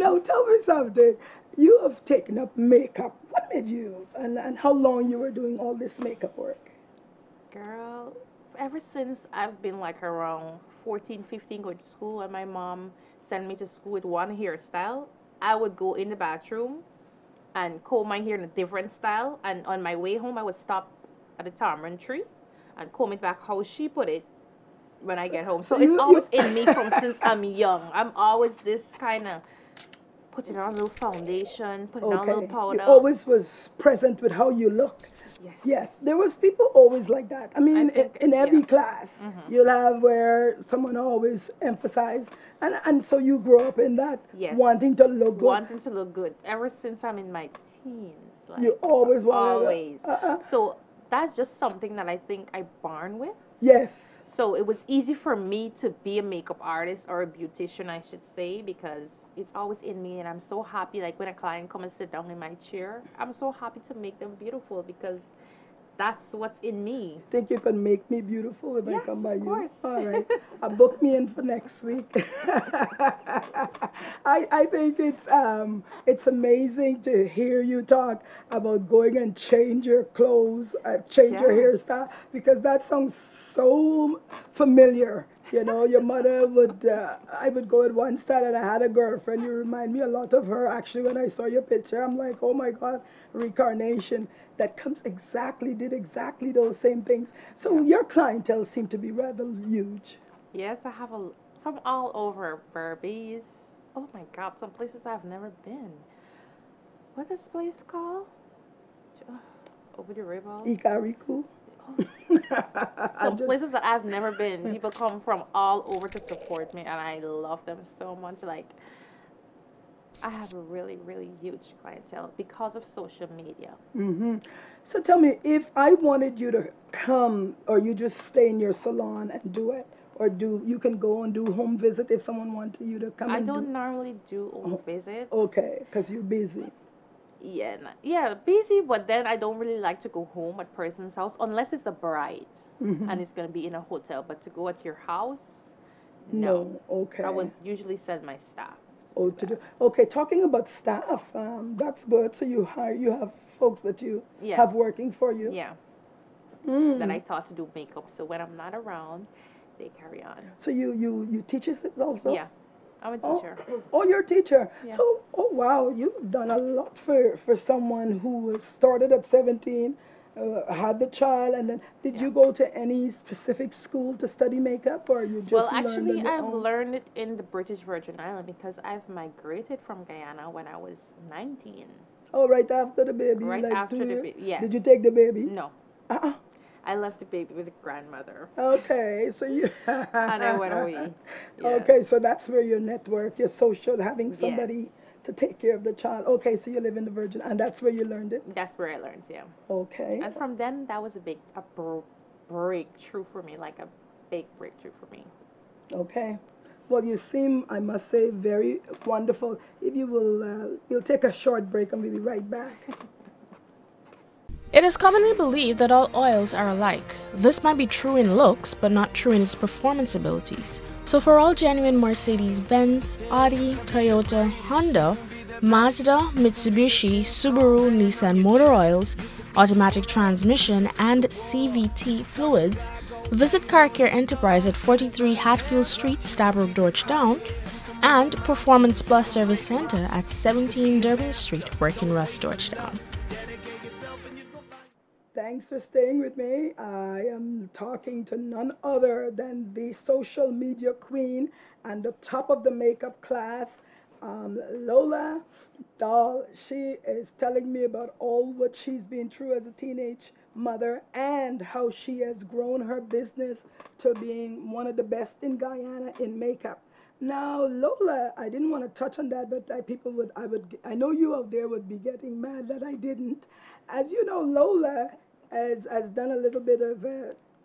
Now tell me something. You have taken up makeup. What made you, and how long you were doing all this makeup work? Girl, ever since I've been like around 14, 15, going to school, and my mom sent me to school with one hairstyle, I would go in the bathroom and comb my hair in a different style. And on my way home, I would stop at the tamarind tree and comb it back how she put it when I get home. So So it's you always in me from since I'm young. I'm always this kind of putting on a little foundation, putting on a little okay. You powder. always was present with how you look. Yes. Yes, there was people always like that. I I mean, think, in yeah. every class, you'll have where someone always emphasized, and so you grow up in that, Yes. wanting to look good. Wanting to look good. Ever since I'm in my teens. You Like, always wanted always. to, So that's just something that I think I born with. yes. So it was easy for me to be a makeup artist or a beautician, I should say, because it's always in me, and I'm so happy. Like when a client come and sit down in my chair, I'm so happy to make them beautiful because that's what's in me. Think you can make me beautiful if I Yes, come by of you? course. All right. Book me in for next week. I think it's amazing to hear you talk about going and change your clothes, change your Yes. hairstyle, because that sounds so familiar. You know, your mother would, I would go with one style, and I had a girlfriend. You remind me a lot of her. Actually, when I saw your picture, I'm like, oh my God, reincarnation. That comes exactly, did exactly those same things. So your clientele seemed to be rather huge. Yes, I have a from all over Burbies. Oh my God, some places I've never been. What is this place called? Uh, Over the river. Ikariku. I'm Some just, places that I've never been. People come from all over to support me, and I love them so much. Like, I have a really, really huge clientele because of social media. so tell me, if I wanted you to come, or you just stay in your salon and do it, or you can go and do home visit if someone wanted you to come I and don't do. normally do home visits. Okay, because you're busy. Yeah, yeah, busy, but then I don't really like to go home at person's house unless it's a bride and it's gonna be in a hotel. But to go at your house, no. No, okay. I would usually send my staff to Oh, do to do. that. Okay, talking about staff, that's good. So you have folks that you Yes. have working for you. Yeah, that I taught to do makeup. So when I'm not around, they carry on. So you teach us also? Yeah, I'm a Oh, teacher. oh, you're a teacher. Yeah. So, oh wow, you've done a lot for someone who was started at 17, had the child, and then did Yeah. you go to any specific school to study makeup, or you Well, just learned on actually, your I've own? learned it in the British Virgin Islands because I've migrated from Guyana when I was 19. Oh, right after the baby, Right like after 2 the years. baby. Yes. Did you take the baby? No, Uh-uh. I left the baby with the grandmother, Okay, so you. and I went away. Yes. Okay, so that's where your network, your social, having Yes. somebody to take care of the child. Okay, so you live in the Virgin, and that's where you learned it. That's where I learned. Yeah. Okay. And from then, that was breakthrough for me, like a big breakthrough for me. Okay. Well, you seem, I must say, very wonderful. If you will, we'll take a short break and we'll be right back. It is commonly believed that all oils are alike. This might be true in looks, but not true in its performance abilities. So for all genuine Mercedes-Benz, Audi, Toyota, Honda, Mazda, Mitsubishi, Subaru, Nissan motor oils, automatic transmission, and CVT fluids, visit Car Care Enterprise at 43 Hatfield Street, Stabroek, Georgetown, and Performance Plus Service Center at 17 Durban Street, Working-Rust, Georgetown. Thanks for staying with me. I am talking to none other than the social media queen and the top of the makeup class, Lola Dahl. She is telling me about all what she's been through as a teenage mother and how she has grown her business to being one of the best in Guyana in makeup. Now, Lola, I didn't want to touch on that, but I know you out there would be getting mad that I didn't. As you know, Lola has done a little bit of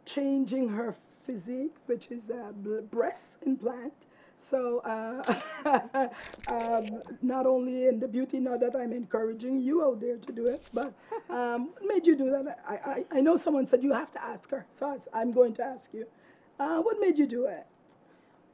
changing her physique, which is a breast implant. So not only in the beauty, not that I'm encouraging you out there to do it, but what made you do that? I know someone said you have to ask her, so I'm going to ask you. What made you do it?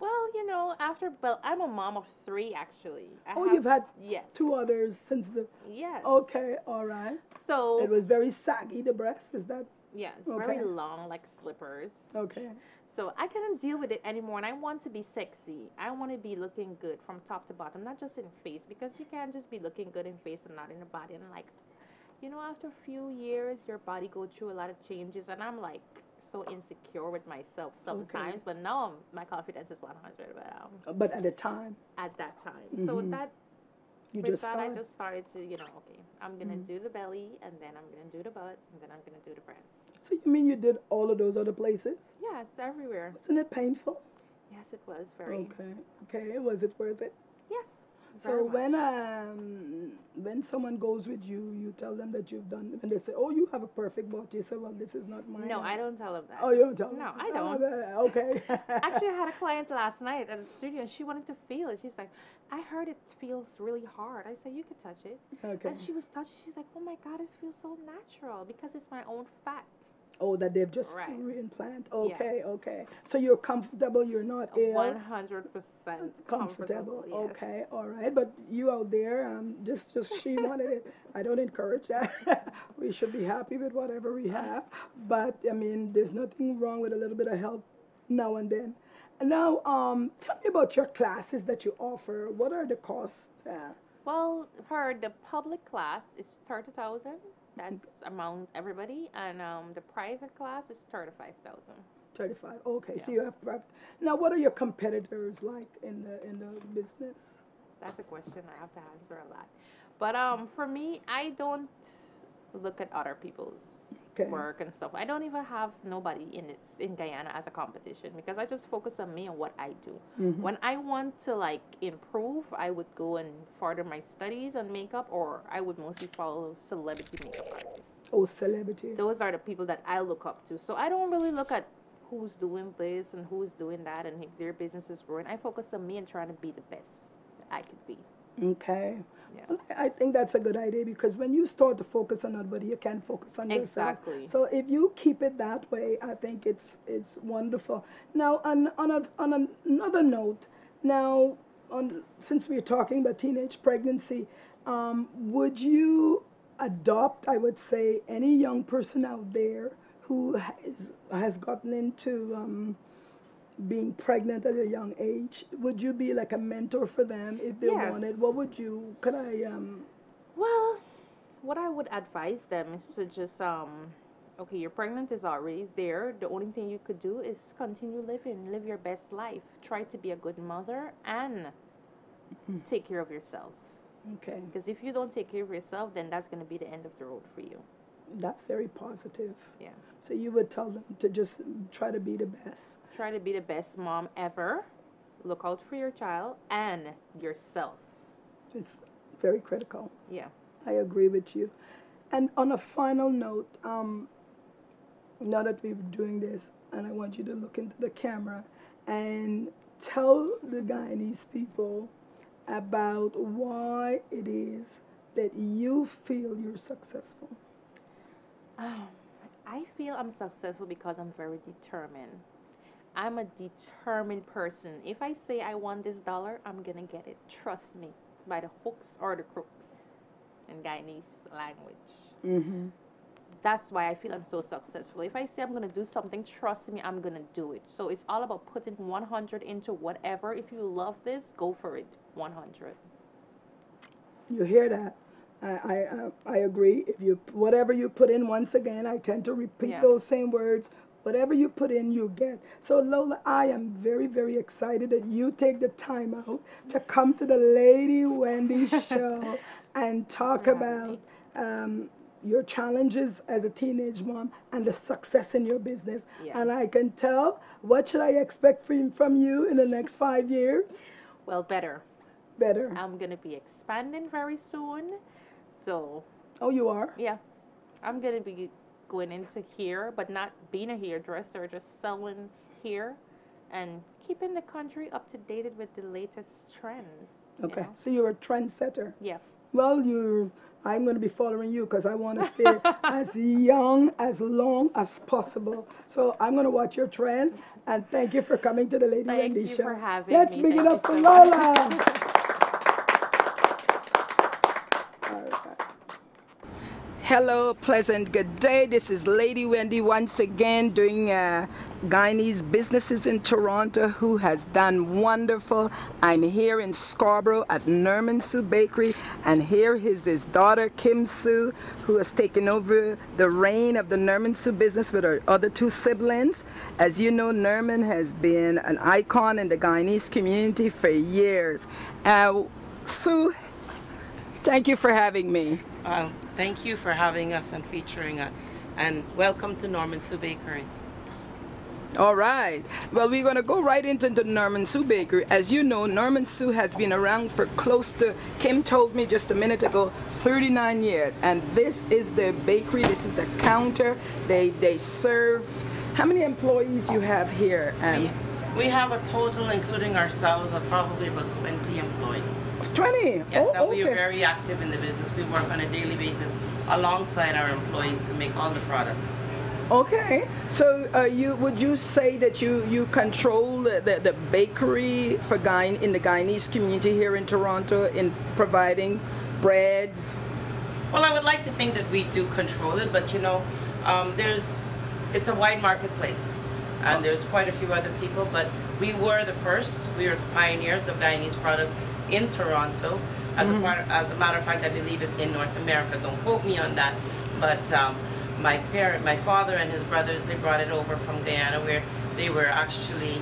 Well, I'm a mom of three actually. I Oh, have you've had yes, two others since the. yes. Okay, all right. It So was very saggy, the breast. Is that yes, very okay? long like slippers. Okay. So I couldn't deal with it anymore, and I want to be sexy. I want to be looking good from top to bottom, not just in face, because you can't just be looking good in face and not in the body. And like, after a few years, your body go through a lot of changes, and I'm like so insecure with myself Okay. sometimes. But now my confidence is 100. But But at the time, at that time, so hmm that you with just that, I started. just started to, okay, I'm gonna Mhm. do the belly, and then I'm gonna do the butt, and then I'm gonna do the breast. So you mean you did all of those other places? Yes, everywhere. Wasn't it painful? Yes, it was very. Okay. Okay. Was it worth it? Yes, So very much. when someone goes with you, you tell them that you've done. When they say, "Oh, you have a perfect body," you say, "Well, this is not mine." No, I don't tell them that. Oh, you don't tell them. No, I Oh, don't. okay. Actually, I had a client last night at the studio, and she wanted to feel it. She's like, I heard it feels really hard. I said, you could touch it. Okay. And she was touching. She's like, oh my God, it feels so natural because it's my own fat. Oh, that they've just Right. reimplant. Okay, okay. So you're comfortable. You're not ill. 100% Comfortable. Yes. Okay, all right. But you out there, just she wanted it. I don't encourage that. We should be happy with whatever we have. But I mean, there's nothing wrong with a little bit of help now and then. And now, tell me about your classes that you offer. What are the costs? Well, for the public class, it's 30,000. That's among everybody, and the private class is 35,000. 35. Okay, so Yeah. you have now. What are your competitors like in the business? That's a question I have to answer a lot. But for me, I don't look at other people's Okay. work and stuff. I don't even have nobody in Guyana as a competition because I just focus on me and what I do. Mhm. When I want to like improve, I would go and further my studies on makeup, or I would mostly follow celebrity makeup artists. Oh, celebrity. Those are the people that I look up to. So I don't really look at who's doing this and who's doing that and if their business is growing. I focus on me and trying to be the best that I could be. Okay. Yeah. Well, I think that's a good idea because when you start to focus on somebody, you can focus on yourself. Exactly. So if you keep it that way, I think it's wonderful. Now, on another note, now, since we're talking about teenage pregnancy, would you adopt, I would say, any young person out there who has gotten into being pregnant at a young age? Would you be like a mentor for them if they Yes. wanted? What would you? Could I? Well, what I would advise them is to just okay, you're pregnant is already there. The only thing you could do is continue living, live your best life. Try to be a good mother and take care of yourself. Okay, Because if you don't take care of yourself, then that's going to be the end of the road for you. that's very positive. Yeah. So you would tell them to just try to be the best. Try to be the best mom ever. Look out for your child and yourself. It's very critical. Yeah. I agree with you. And on a final note, now that we're doing this, and I want you to look into the camera and tell the Guyanese people about why it is that you feel you're successful. I feel I'm successful because I'm very determined. I'm a determined person. If I say I want this dollar, I'm gonna get it. Trust me, by the hooks or the crooks in Guyanese language. Mm-hmm. That's why I feel I'm so successful. If I say I'm gonna do something, trust me, I'm gonna do it. So it's all about putting 100 into whatever. If you love this, go for it. 100. You hear that? I agree. If you whatever you put in, once again, I tend to repeat Yeah. those same words. Whatever you put in, you get. So Lola, I am very, very excited that you take the time out to come to the Lady Wendy show and talk for about your challenges as a teenage mom and the success in your business. Yeah. And I can tell, what should I expect from you in the next 5 years? Well, better. Better. I'm gonna be expanding very soon. So Oh, you are? yeah, I'm gonna be going into hair, but not being a hairdresser, just selling hair and keeping the country up to date with the latest trends. Okay. You know? So you're a trendsetter. Yeah. Well, you're I'm going to be following you because I want to stay as young, as long as possible. So I'm going to watch your trend. And thank you for coming to the Lady Wendy Show. Thank you for having Let's me. big it Thank up you for so Lola. much. All right. Hello, pleasant good day. This is Lady Wendy once again doing Guyanese businesses in Toronto, who has done wonderful. I'm here in Scarborough at Norman Sue Bakery, and here is his daughter Kim Sue, who has taken over the reign of the Norman Sue business with her other two siblings. As you know, Norman has been an icon in the Guyanese community for years. Sue, thank you for having me. Thank you for having us and featuring us. And welcome to Norman Sue Bakery. All right. Well, we're going to go right into the Norman Sue Bakery. As you know, Norman Sue has been around for close to, Kim told me just a minute ago, 39 years. And this is the bakery. This is the counter. They serve. How many employees you have here? We have a total, including ourselves, of probably about 20 employees. 20? Yes, oh, we okay. are very active in the business. We work on a daily basis alongside our employees to make all the products. Okay, so would you say that you control the bakery for in the Guyanese community here in Toronto in providing breads? Well, I would like to think that we do control it, but you know, it's a wide marketplace, and there's quite a few other people, but we were the first. We were the pioneers of Guyanese products in Toronto. As a matter of fact, I believe it in North America. Don't quote me on that, but my father and his brothers, they brought it over from Guyana, where they were actually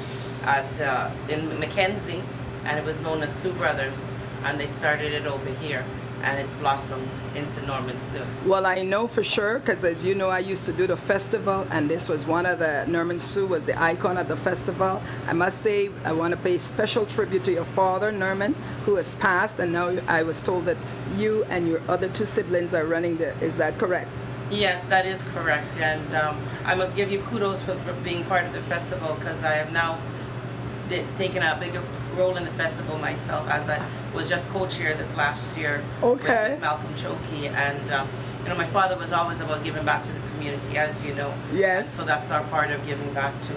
in Mackenzie, and it was known as Sue Brothers, and they started it over here, and it's blossomed into Norman Sue. Well, I know for sure, because as you know, I used to do the festival, and this was one of the, Norman Sue was the icon at the festival. I must say, I want to pay special tribute to your father, Norman, who has passed, and now I was told that you and your other two siblings are running is that correct? Yes, that is correct, and I must give you kudos for being part of the festival, because I have now taken a bigger role in the festival myself, as I was just co-chair this last year with Malcolm Chokey, and you know, my father was always about giving back to the community, as you know. Yes. And so that's our part of giving back to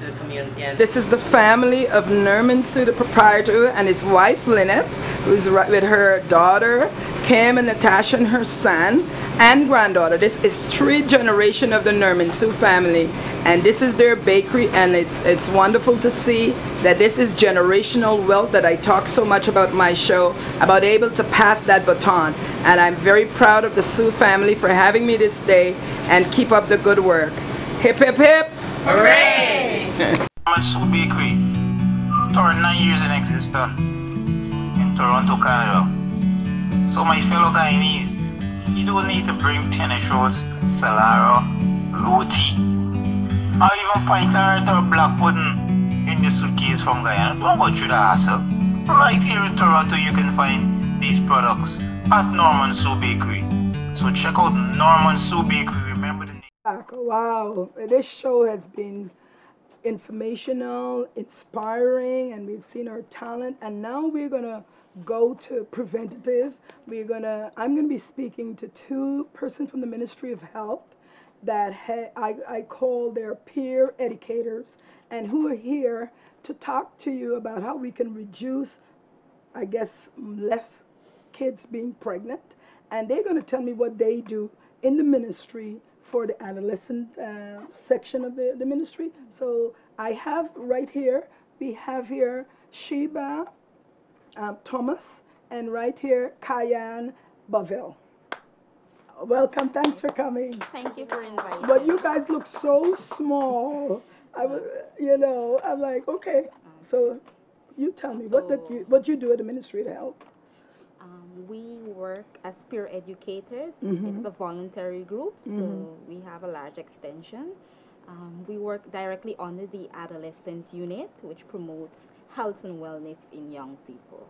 the community. And this is the family of Norman Sue, the proprietor, and his wife Lynette, who's with her daughter Kim and Natasha and her son and granddaughter. This is 3 generations of the Norman Sue family, and this is their bakery, and it's wonderful to see that this is generational wealth that I talk so much about in my show, about able to pass that baton. And I'm very proud of the Sue family for having me this day, and keep up the good work. Hip hip hip! hooray! Norman Sue Bakery, 39 years in existence in Toronto, Canada. So my fellow Guyanese, you don't need to bring tennis shorts, salaro, roti, or even pint or black pudding in the suitcase from Guyana. Don't go through the hassle. Right here in Toronto, you can find these products at Norman Sue Bakery. So check out Norman Sue Bakery. Remember the name. Wow, this show has been informational, inspiring, and we've seen our talent, and now we're gonna go to preventative. I'm gonna be speaking to 2 persons from the Ministry of Health that I call their peer educators, and who are here to talk to you about how we can reduce, I guess, less kids being pregnant. And they're gonna tell me what they do in the ministry for the adolescent section of the ministry. So I have right here, we have here Sheba Thomas, and right here Cayenne Baville. Welcome, thanks for coming. Thank you for inviting But me. you guys look so small. I was, you know, I'm like, okay. So you tell me, what you do at the Ministry of Health? We work as peer educators. It's a voluntary group, so we have a large extension. We work directly under the adolescent unit, which promotes health and wellness in young people.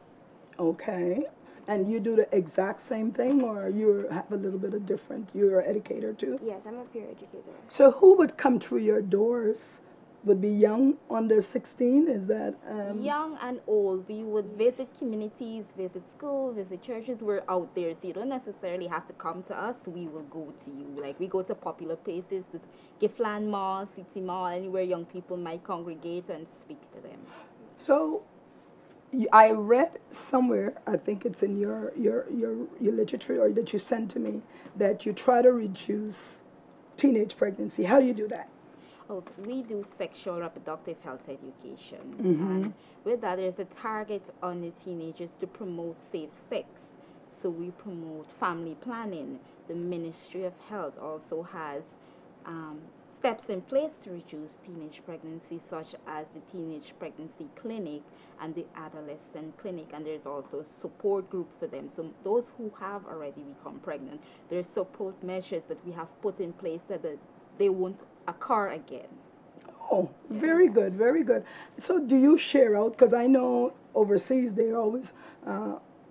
Okay. And you do the exact same thing, or you have a little bit of different? You're an educator too? Yes, I'm a peer educator. So who would come through your doors would be young under 16. Is that Young and old, we would visit communities, visit schools, visit churches. We're out there, so you don't necessarily have to come to us. We will go to you. Like, we go to popular places, to Giffland Mall, City Mall, anywhere young people might congregate and speak to them. so? I read somewhere, I think it's in your literature or that you sent to me, that you try to reduce teenage pregnancy. How do you do that? Oh, we do sexual reproductive health education. Mm-hmm. And with that, there's a target on the teenagers to promote safe sex. So we promote family planning. The Ministry of Health also has steps in place to reduce teenage pregnancy, such as the Teenage Pregnancy Clinic and the Adolescent Clinic. And there's also a support group for them. So those who have already become pregnant, there's support measures that we have put in place so that they won't occur again. Oh, very good, very good. So do you share out? Because I know overseas there are always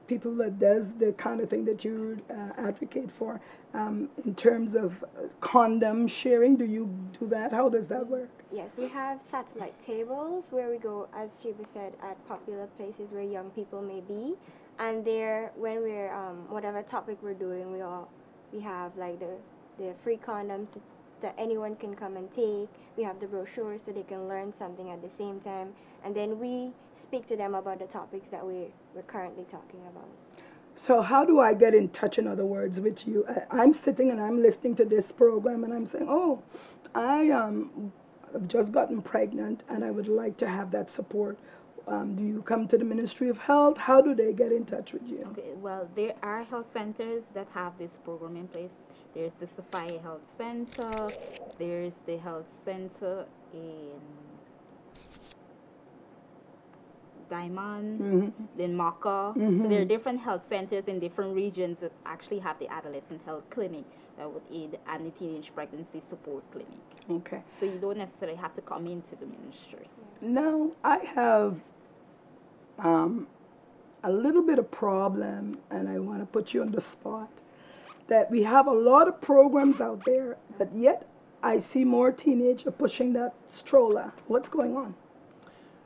people that does the kind of thing that you advocate for in terms of condom sharing. Do you do that? How does that work? Yes, we have satellite tables where we go, as Shiva said, at popular places where young people may be. And there, when we're, whatever topic we're doing, we have like the free condoms that anyone can come and take. We have the brochures so they can learn something at the same time. And then we speak to them about the topics that we're currently talking about. So how do I get in touch, in other words, with you? I'm sitting and I'm listening to this program and I'm saying, oh, I've just gotten pregnant and I would like to have that support. Do you come to the Ministry of Health? How do they get in touch with you? Okay, well, there are health centers that have this program in place. There's the Sophia Health Center. There's the health center in Diamond, then Maka. So there are different health centers in different regions that actually have the adolescent health clinic that would aid and the teenage pregnancy support clinic. Okay. So you don't necessarily have to come into the ministry. Now, I have a little bit of problem, and I want to put you on the spot, that we have a lot of programs out there, but yet I see more teenagers pushing that stroller. What's going on?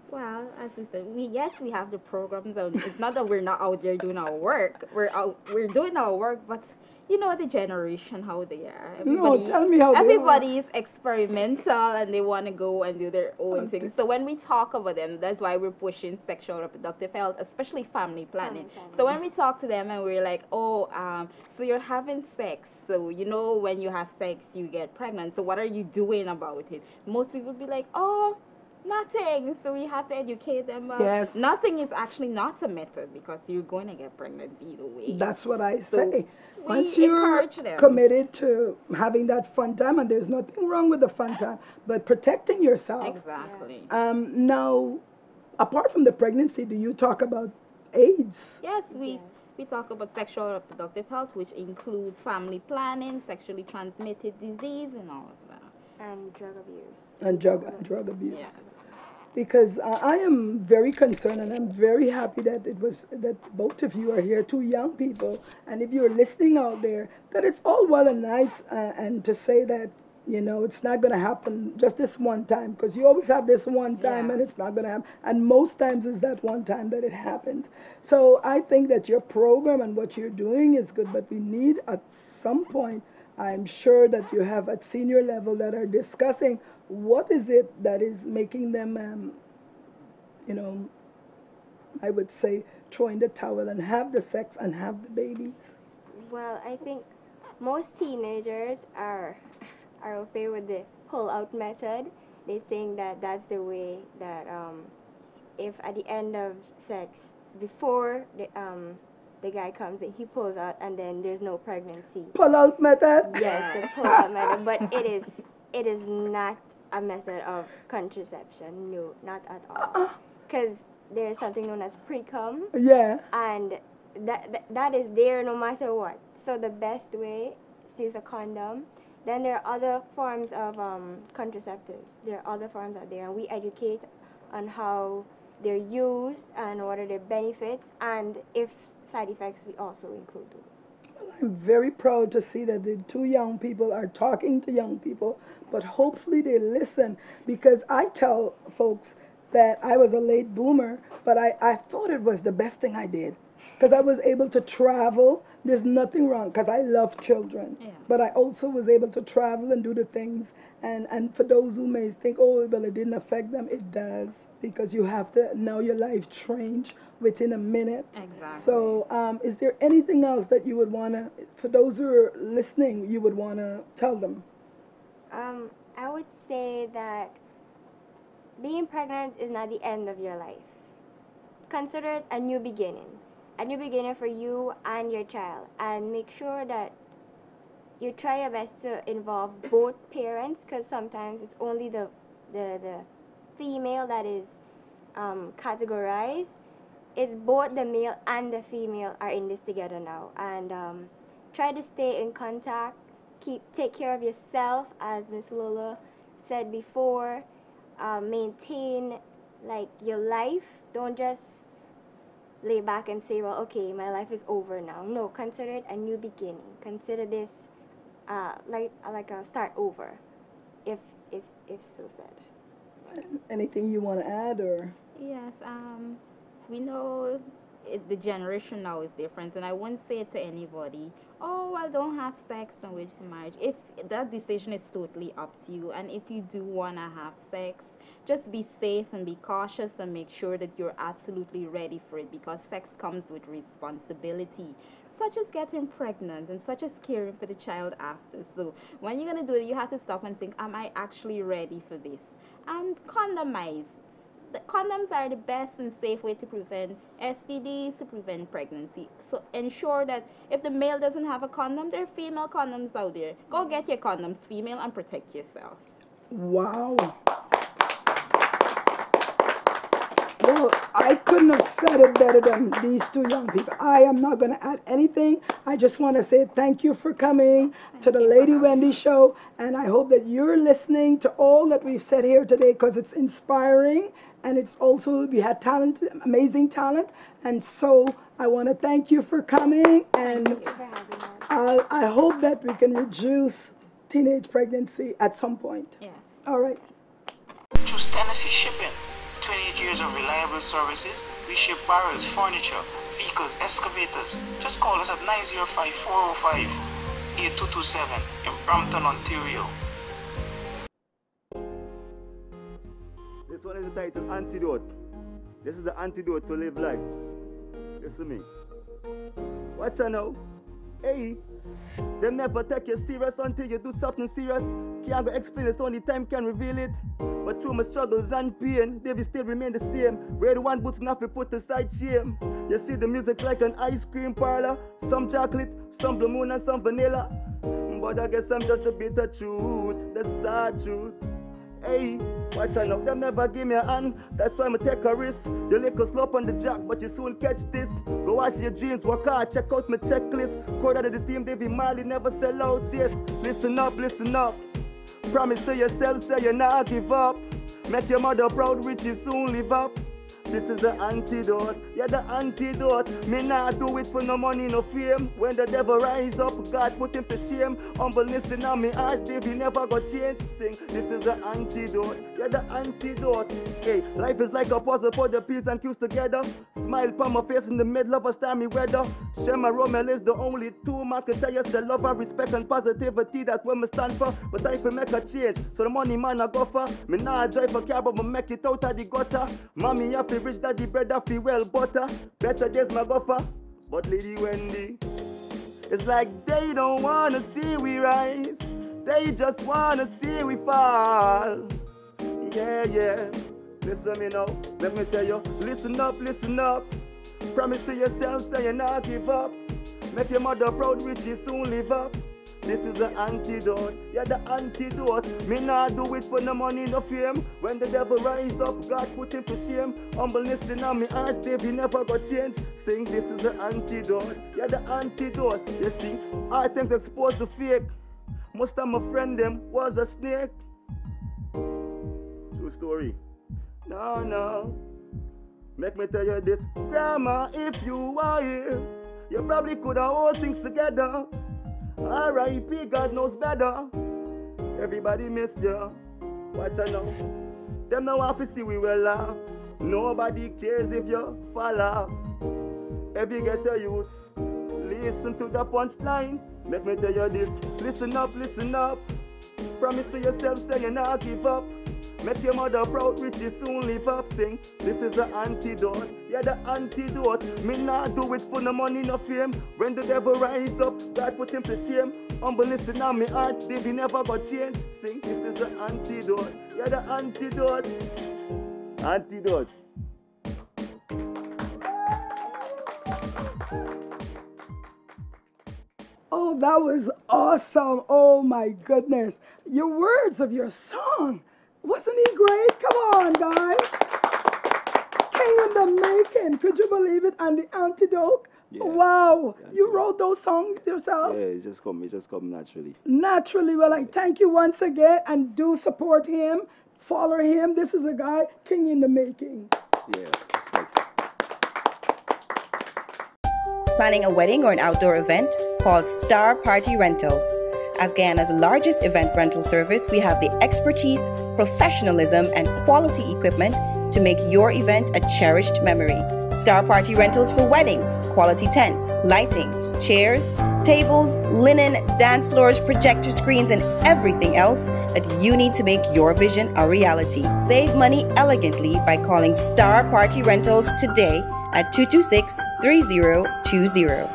Well, as we said, we have the programs. It's not that we're not out there doing our work. We're doing our work, but you know the generation, how they are. No, tell me how they are. Everybody is experimental and they want to go and do their own things. So when we talk about them, that's why we're pushing sexual reproductive health, especially family planning. So when we talk to them and we're like, oh, so you're having sex. So, you know, when you have sex, you get pregnant. So what are you doing about it? Most people would be like, oh, nothing. So we have to educate them. Yes. Nothing is actually not a method because you're going to get pregnant either way. That's what I So say. we Once you're encourage them. committed to having that fun time, and there's nothing wrong with the fun time, but protecting yourself. Exactly. Now, apart from the pregnancy, do you talk about AIDS? Yes, we talk about sexual reproductive health, which includes family planning, sexually transmitted disease, and all of that. And drug abuse. And drug abuse. Yeah. Because I am very concerned, and I'm very happy that both of you are here, two young people, and if you're listening out there, that it's all well and nice, and to say that, you know, it's not going to happen just this one time, because you always have this one time, and it's not going to happen, and most times it's that one time that it happens. So I think that your program and what you're doing is good, but we need at some point, I'm sure that you have at senior level that are discussing what is it that is making them, you know, I would say, throw in the towel and have the sex and have the babies. Well, I think most teenagers are okay with the pull-out method. They think that that's the way that if at the end of sex, before the guy comes in, he pulls out, and then there's no pregnancy. Pull-out method? Yes, the pull-out method, but it is not a method of contraception. No, not at all. Because there's something known as pre-cum. Yeah. And that is there no matter what. So the best way is to use a condom. Then there are other forms of contraceptives. There are other forms out there, and we educate on how they're used and what are their benefits, and if side effects, we also include those. I'm very proud to see that the two young people are talking to young people, but hopefully they listen, because I tell folks that I was a late boomer, but I thought it was the best thing I did because I was able to travel. There's nothing wrong because I love children, but I also was able to travel and do the things. And for those who may think, oh, well, it didn't affect them, it does, because you have to, now your life change within a minute. Exactly. So is there anything else that you would want to, for those who are listening, you would want to tell them? I would say that being pregnant is not the end of your life. Consider it a new beginning for you and your child, and make sure that you try your best to involve both parents, because sometimes it's only the female that is categorized. It's both the male and the female are in this together now, and try to stay in contact. Take care of yourself, as Miss Lola said before. Maintain like your life. Don't just lay back and say, well, okay, my life is over now. No, consider it a new beginning. Consider this like a start over, if so said. Anything you want to add, or? Yes, we know the generation now is different, and I wouldn't say to anybody, oh, well, don't have sex and wait for marriage. If that decision is totally up to you, and if you do want to have sex, just be safe and be cautious and make sure that you're absolutely ready for it, because sex comes with responsibility, such as getting pregnant and such as caring for the child after. So when you're going to do it, you have to stop and think, am I actually ready for this? And condomize. The condoms are the best and safe way to prevent STDs, to prevent pregnancy. So ensure that if the male doesn't have a condom, there are female condoms out there. Go get your condoms, female, and protect yourself. Wow. Well, I couldn't have said it better than these two young people. I am not going to add anything. I just want to say thank you for coming to the Lady Wendy Show. And I hope that you're listening to all that we've said here today, because it's inspiring. And it's also, we had talent, amazing talent. And so I want to thank you for coming. And I hope that we can reduce teenage pregnancy at some point. Yes. All right. Choose Tennessee Shipping. 28 years of reliable services. We ship barrels, furniture, vehicles, excavators. Just call us at 905-405-8227 in Brampton, Ontario. This one is entitled Antidote. This is the antidote to live life. Listen to me. Watch out now. Hey, them never take you serious until you do something serious. Can't go explain it, only time can reveal it. But through my struggles and pain, they will still remain the same. Where the one boots nothing put aside shame. You see the music like an ice cream parlor. Some chocolate, some blue moon and some vanilla. But I guess I'm just a bitter truth, the sad truth. Hey, watch out now, them never give me a hand. That's why I'ma take a risk. You little slope on the jack, but you soon catch this. Go out for your dreams, work hard, check out my checklist. Code out of the team, David Marley never sell out this. Listen up, listen up. Promise to yourself, say you not give up. Make your mother proud, rich you soon live up. This is the antidote, yeah, the antidote. Me not do it for no money, no fame. When the devil rise up, God put him to shame. Humbleness in me heart, David never got change. Sing, this is the antidote, yeah, the antidote. Hey, life is like a puzzle, put the pieces and cues together. Smile upon my face in the middle of a stormy weather. Shema Romel is the only two man can tell you the love and respect and positivity that when me stand for. But time for make a change, so the money man I go for. Me not drive a car, but me make it out of the gutter. Mommy happy rich daddy bread I feel well butter. Better days my gopher. But Lady Wendy, it's like they don't wanna see we rise. They just wanna see we fall. Yeah, yeah. Listen me now, let me tell you. Listen up, listen up. Promise to yourself, say you not give up. Make your mother proud, rich you soon live up. This is the antidote, yeah, the antidote. Me not do it for no money, no fame. When the devil rise up, God put him to shame. Humbleness in me heart, David never got change. Sing, this is the antidote, yeah, the antidote. You see, I think exposed to fake. Most of my friend them was a snake. True story. No, no. Make me tell you this, Grandma, if you are here, You probably could have hold things together. R.I.P. God knows better. Everybody miss you. Watch out now. Them now want to see we well laugh. Nobody cares if you fall off. If you get a youth, listen to the punchline. Let me tell you this. Listen up, listen up. Promise to yourself, say you not give up. Make your mother proud, rich you soon live up. Sing, this is the antidote. Yeah, the antidote. Me not do it for no money, no fame. When the devil rise up, God put him to shame. Humbleness in my heart, David never got change. Sing, this is the antidote. Yeah, the antidote. Antidote. Oh, that was awesome. Oh my goodness. Your words of your song. Wasn't he great? Come on, guys. King in the making. Could you believe it? And the antidote. Yeah. Wow. The You antidote. wrote those songs yourself? Yeah, it just come naturally. Naturally. Well, I thank you once again and do support him. Follow him. This is a guy, king in the making. Yeah, respect. Planning a wedding or an outdoor event? Call Star Party Rentals. As Guyana's largest event rental service, we have the expertise, professionalism, and quality equipment to make your event a cherished memory. Star Party Rentals for weddings, quality tents, lighting, chairs, tables, linen, dance floors, projector screens, and everything else that you need to make your vision a reality. Save money elegantly by calling Star Party Rentals today at 226-3020.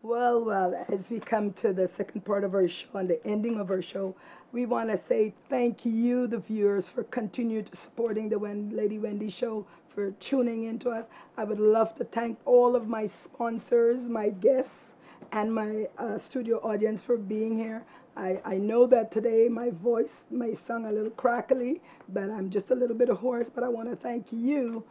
Well, as we come to the second part of our show and the ending of our show, we want to say thank you, the viewers, for continued supporting the Lady Wendy show, for tuning in to us. I would love to thank all of my sponsors, my guests, and my studio audience for being here. I know that today my voice may sound a little crackly, but I'm just a little bit hoarse, but I want to thank you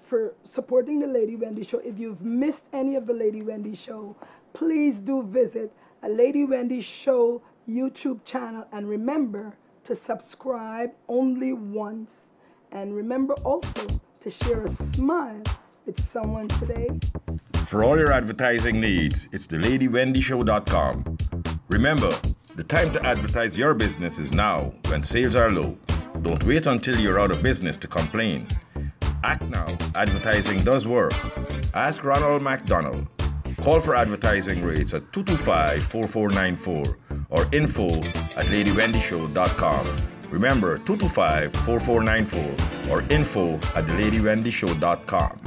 for supporting the Lady Wendy show. If you've missed any of the Lady Wendy show, please do visit a Lady Wendy show YouTube channel, and remember to subscribe only once, and remember also to share a smile with someone today. For all your advertising needs, it's theladywendyshow.com. Remember, the time to advertise your business is now, when sales are low. Don't wait until you're out of business to complain. Act now. Advertising does work. Ask Ronald McDonald. Call for advertising rates at 225-4494 or info@ladywendyshow.com. Remember, 225-4494 or info@theladywendyshow.com.